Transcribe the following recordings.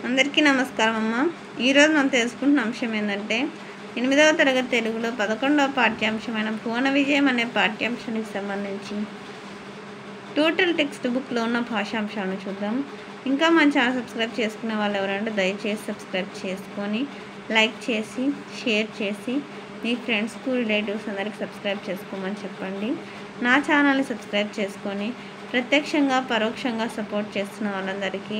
అందరికీ నమస్కారం అమ్మ. ఈరోజు మనం తెలుసుకుంటున్న అంశం ఏంటంటే 8వ తరగతి తెలుగులో 11వ పాఠ్యాంశమైన భువన విజయం అనే పాఠ్యాంశానికి సంబంధించి టోటల్ టెక్స్ట్ బుక్లో ఉన్న భాషాంశాలను చూద్దాం. ఇంకా మన ఛానల్ సబ్స్క్రైబ్ చేసుకునే వాళ్ళు ఎవరంటే దయచేసి సబ్స్క్రైబ్ చేసుకొని లైక్ చేసి షేర్ చేసి మీ ఫ్రెండ్స్కు రిలేటివ్స్ అందరికీ సబ్స్క్రైబ్ చేసుకోమని చెప్పండి. నా ఛానల్ని సబ్స్క్రైబ్ చేసుకొని ప్రత్యక్షంగా పరోక్షంగా సపోర్ట్ చేస్తున్న వాళ్ళందరికీ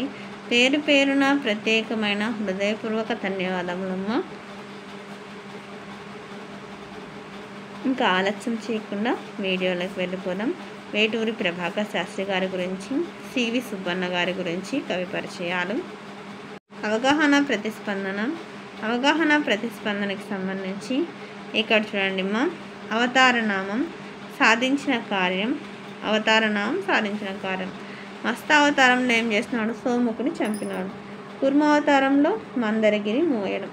పేరు పేరున ప్రత్యేకమైన హృదయపూర్వక ధన్యవాదములమ్మ. ఇంకా ఆలస్యం చేయకుండా వీడియోలోకి వెళ్ళిపోదాం. వేటూరి ప్రభాకర్ శాస్త్రి గారి గురించి, సివి సుబ్బన్న గారి గురించి కవి పరిచయాలు. అవగాహన ప్రతిస్పందనకి సంబంధించి ఇక్కడ చూడండి అమ్మ. అవతారనామం సాధించిన కార్యం. మస్తావతారంలో ఏం చేస్తున్నాడు? సోముకుని చంపినాడు. కుర్మావతారంలో మందరగిరి మోయడం.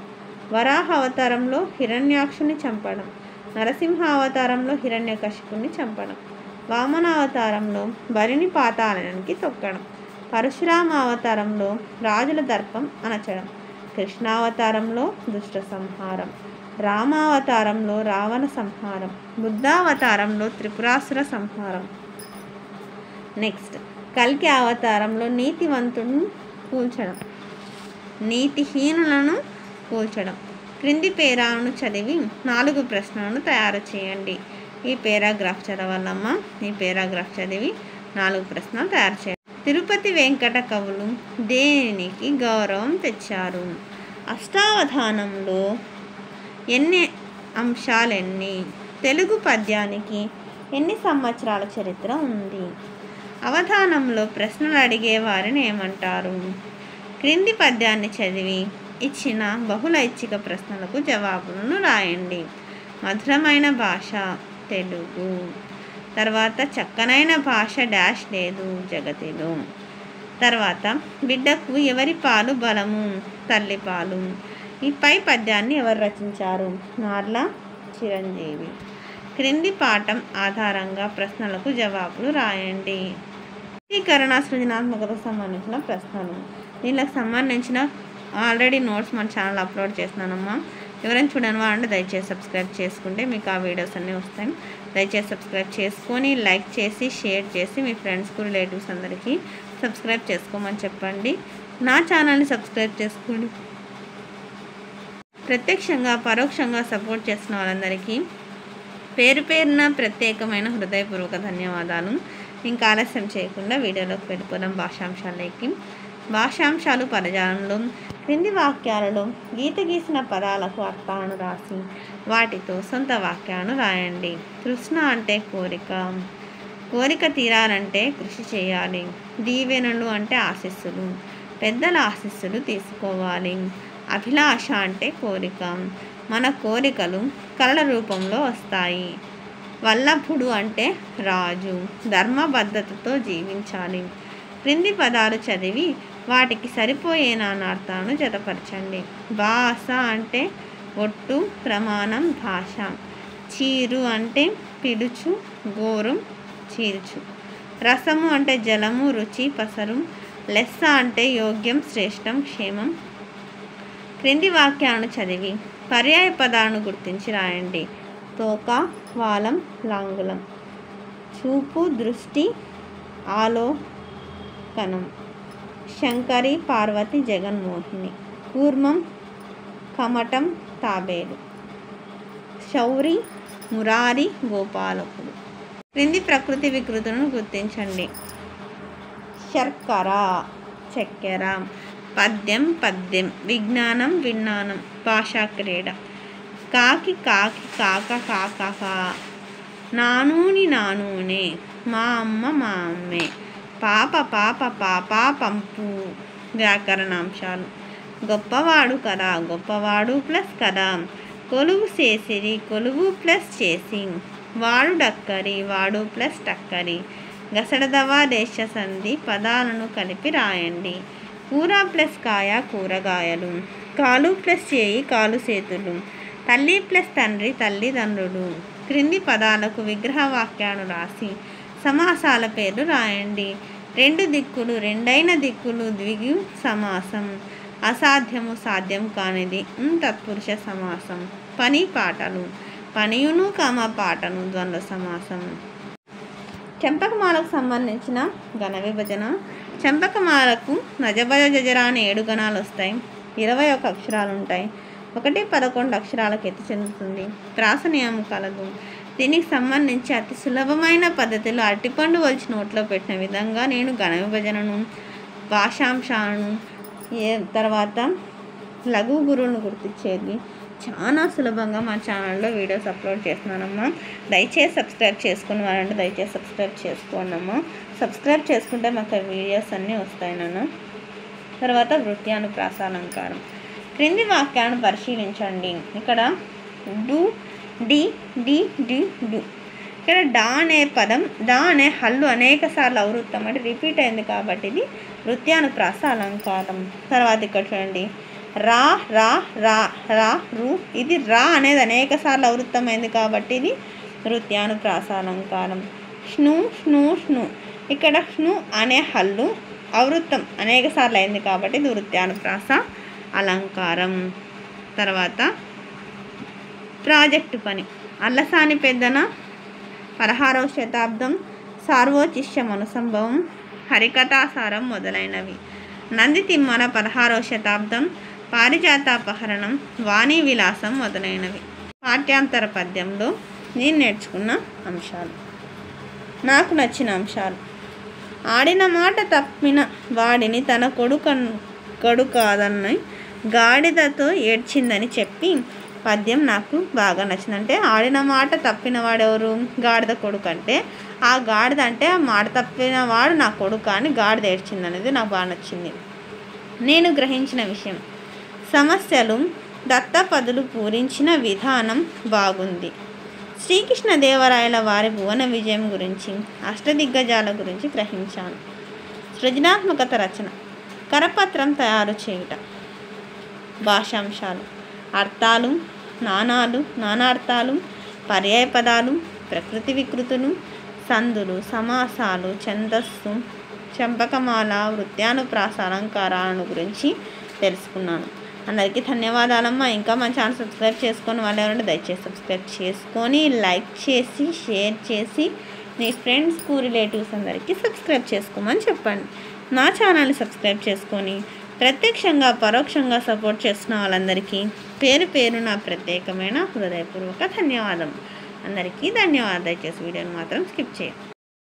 వరాహ అవతారంలో హిరణ్యాక్షుని చంపడం. నరసింహ అవతారంలో హిరణ్యకశిపుని చంపడం. వామన అవతారంలో బలిని పాతాళానికి తొక్కడం. పరశురామ అవతారంలో రాజుల దర్పం అణచడం. కృష్ణావతారంలో దుష్ట సంహారం. రామావతారంలో రావణ సంహారం. బుద్ధావతారంలో త్రిపురాసుర సంహారం. నెక్స్ట్ కల్కి అవతారంలో నీతివంతులను కూల్చడం, నీతిహీనులను కూల్చడం. క్రింది పేరాను చదివి 4 ప్రశ్నలను తయారు చేయండి. ఈ పేరాగ్రాఫ్ చదవాలమ్మా. ఈ పేరాగ్రాఫ్ చదివి 4 ప్రశ్నలు తయారు చేయండి. తిరుపతి వెంకట కవులు దేనికి గౌరవం తెచ్చారు? అష్టావధానంలో ఎన్ని అంశాలెన్ని? తెలుగు పద్యానికి ఎన్ని సంవత్సరాల చరిత్ర ఉంది? అవధానంలో ప్రశ్నలు అడిగేవారిని ఏమంటారు? క్రింది పద్యాన్ని చదివి ఇచ్చిన బహుళ ఐచ్ఛిక ప్రశ్నలకు జవాబులను రాయండి. మధురమైన భాష తెలుగు. తర్వాత చక్కనైన భాష డాష్ లేదు జగతిలో. తర్వాత బిడ్డకు ఎవరి పాలు బలము? తల్లి పాలు. ఈ పై పద్యాన్ని ఎవరు రచించారు? నార్ల చిరంజీవి. క్రింది పాఠం ఆధారంగా ప్రశ్నలకు జవాబులు రాయండి. వ్యక్తీకరణ సృజనాత్మకతకు సంబంధించిన ప్రశ్నలు. దీనికి సంబంధించిన ఆల్రెడీ నోట్స్ మన ఛానల్ అప్లోడ్ చేస్తున్నానమ్మా. ఎవరైనా చూడని వాళ్ళంటే దయచేసి సబ్స్క్రైబ్ చేసుకుంటే మీకు ఆ వీడియోస్ అన్నీ వస్తాయి. దయచేసి సబ్స్క్రైబ్ చేసుకొని లైక్ చేసి షేర్ చేసి మీ ఫ్రెండ్స్కు రిలేటివ్స్ అందరికీ సబ్స్క్రైబ్ చేసుకోమని చెప్పండి. నా ఛానల్ని సబ్స్క్రైబ్ చేసుకోండి. ప్రత్యక్షంగా పరోక్షంగా సపోర్ట్ చేస్తున్న వాళ్ళందరికీ పేరు పేరున ప్రత్యేకమైన హృదయపూర్వక ధన్యవాదాలు. ఇంకా ఆలస్యం చేయకుండా వీడియోలోకి వెళ్ళిపోదాం. భాషాంశాలకి. భాషాంశాలు పదజాలంలో క్రింది వాక్యాలలో గీత గీసిన పదాలకు అర్థాలను రాసి వాటితో సొంత వాక్యాలను రాయండి. తృష్ణ అంటే కోరిక. కోరిక తీరాలంటే కృషి చేయాలి. దీవెనలు అంటే ఆశీస్సులు. పెద్దల ఆశీస్సులు తీసుకోవాలి. అభిలాష అంటే కోరిక. మన కోరికలు కళల రూపంలో వస్తాయి. వల్లభుడు అంటే రాజు. ధర్మబద్ధతతో జీవించాలి. క్రింది పదాలు చదివి వాటికి సరిపోయే నానార్థాలను జతపరచండి. భాష అంటే ఒట్టు ప్రమాణం భాష. చీరు అంటే పిడుచు గోరు చీర్చు. రసము అంటే జలము రుచి పసరు. లెస్స అంటే యోగ్యం శ్రేష్టం క్షేమం. క్రింది వాక్యాలను చదివి పర్యాయ పదాలను గుర్తించి రాయండి. తోక వాలం లాంగులం. చూపు దృష్టి ఆలోకనం. శంకరి పార్వతి జగన్మోహిని. కూర్మం కమటం తాబేలు. శౌరి మురారి గోపాలకుడు. క్రింది ప్రకృతి వికృతులను గుర్తించండి. శర్కర చక్కెర. పద్యం విజ్ఞానం విజ్ఞానం. భాషా క్రీడ. కాకి కాక కాక. నానూనే మా అమ్మే. పాప పంపు. వ్యాకరణాంశాలు. గొప్పవాడు కదా గొప్పవాడు ప్లస్ కదా. కొలువు చేసిరి కొలువు ప్లస్ చేసి. వాడు డక్కరి వాడు ప్లస్ టక్కరి. గసడదవా దేశ సంధి పదాలను కలిపి రాయండి. కూర ప్లస్ కాయ కూరగాయలు. కాలు ప్లస్ చేయి కాలు చేతులు. తల్లి ప్లస్ తండ్రి తల్లిదండ్రులు. క్రింది పదాలకు విగ్రహ వాక్యాలు రాసి సమాసాల పేర్లు రాయండి. రెండు దిక్కులు రెండైన దిక్కులు ద్విగు సమాసం. అసాధ్యము సాధ్యం కానిది తత్పురుష సమాసం. పని పాటలు పనియును పాటను ద్వంద్వ సమాసం. చెంపకమాలకు సంబంధించిన గణ విభజన. చెంపకమాలకు నజభజ జజర అని 7 గణాలు వస్తాయి. 21 అక్షరాలు ఉంటాయి. 1-11 అక్షరాలకు ఎత్తి చెందుతుంది. ప్రాస నియమం కలదు. దీనికి సంబంధించి అతి సులభమైన పద్ధతిలో అరటిపండు వలిచి నోట్లో పెట్టిన విధంగా నేను గణ విభజనను, భాషాంశాలను, తర్వాత లఘు గురువులను గుర్తించేది చాలా సులభంగా మా ఛానల్లో వీడియోస్ అప్లోడ్ చేస్తున్నానమ్మా. దయచేసి సబ్స్క్రైబ్ చేసుకుని వారంటే దయచేసి సబ్స్క్రైబ్ చేసుకోండమ్మా. సబ్స్క్రైబ్ చేసుకుంటే మాకు వీడియోస్ అన్నీ వస్తాయి నాన్న. తర్వాత వృత్యానుప్రాస అలంకారం. క్రింది వాక్యాలను పరిశీలించండి. ఇక్కడ డు, డి, డి, డి, డు. ఇక్కడ డా అనే పదం, డా అనే హల్లు అనేక సార్లు అవృత్తం అంటే రిపీట్ అయింది కాబట్టి ఇది వృత్యానుప్రాస అలంకారం. తర్వాత ఇక్కడ చూడండి, రా, రా, రా, రా, రు. ఇది రా అనేది అనేక సార్లు అవృత్తమైంది కాబట్టి ఇది వృత్యానుప్రాస అలంకారం. స్ను, స్ను, స్ను. ఇక్కడ స్ను అనే హల్లు అవృత్తం అనేక సార్లు అయింది కాబట్టి ఇది వృత్యానుప్రాస అలంకారం. తర్వాత ప్రాజెక్టు పని. అల్లసాని పెద్దన 16వ శతాబ్దం, సార్వోచిష్యం అనుసంభవం, హరికథాసారం మొదలైనవి. నంది తిమ్మన 16వ శతాబ్దం, పారిజాతాపహరణం, వాణీ విలాసం మొదలైనవి. పాఠ్యాంతర పద్యంలో నేను నేర్చుకున్న అంశాలు, నాకు నచ్చిన అంశాలు. ఆడిన మాట తప్పిన వాడిని తన కొడుకు కాదని గాడిదతో ఏడ్చిందని చెప్పి పద్యం నాకు బాగా నచ్చింది. అంటే ఆడిన మాట తప్పిన వాడెవరు? గాడిద కొడుకు. అంటే ఆ గాడిద అంటే ఆ మాట తప్పిన వాడు నా కొడుకు అని గాడిద ఏడ్చింది అనేది నాకు బాగా నచ్చింది. నేను గ్రహించిన విషయం, సమస్యలు దత్తపదులు పూరించిన విధానం బాగుంది. శ్రీకృష్ణదేవరాయల వారి భువన విజయం గురించి, అష్టదిగ్గజాల గురించి గ్రహించాను. సృజనాత్మకత రచన. కరపత్రం తయారు చేయుట. భాషాంశాలు. అర్థాలు, నానార్థాలు, పర్యాయ పదాలు, ప్రకృతి వికృతులు, సందులు, సమాసాలు, ఛందస్సు, చంపకమాల, వృత్యానుప్రాస అలంకారాలను గురించి తెలుసుకున్నాను. అందరికీ ధన్యవాదాలమ్మా. ఇంకా మన ఛానల్ సబ్స్క్రైబ్ చేసుకొని వాళ్ళు ఎవరంటే దయచేసి సబ్స్క్రైబ్ చేసుకొని లైక్ చేసి షేర్ చేసి మీ ఫ్రెండ్స్కు రిలేటివ్స్ అందరికీ సబ్స్క్రైబ్ చేసుకోమని చెప్పండి. నా ఛానల్ని సబ్స్క్రైబ్ చేసుకొని ప్రత్యక్షంగా పరోక్షంగా సపోర్ట్ చేస్తున్న వాళ్ళందరికీ పేరు పేరు నా ప్రత్యేకమైన హృదయపూర్వక ధన్యవాదం. అందరికీ ధన్యవాదాలు. దయచేసి వీడియోని మాత్రం స్కిప్ చేయండి.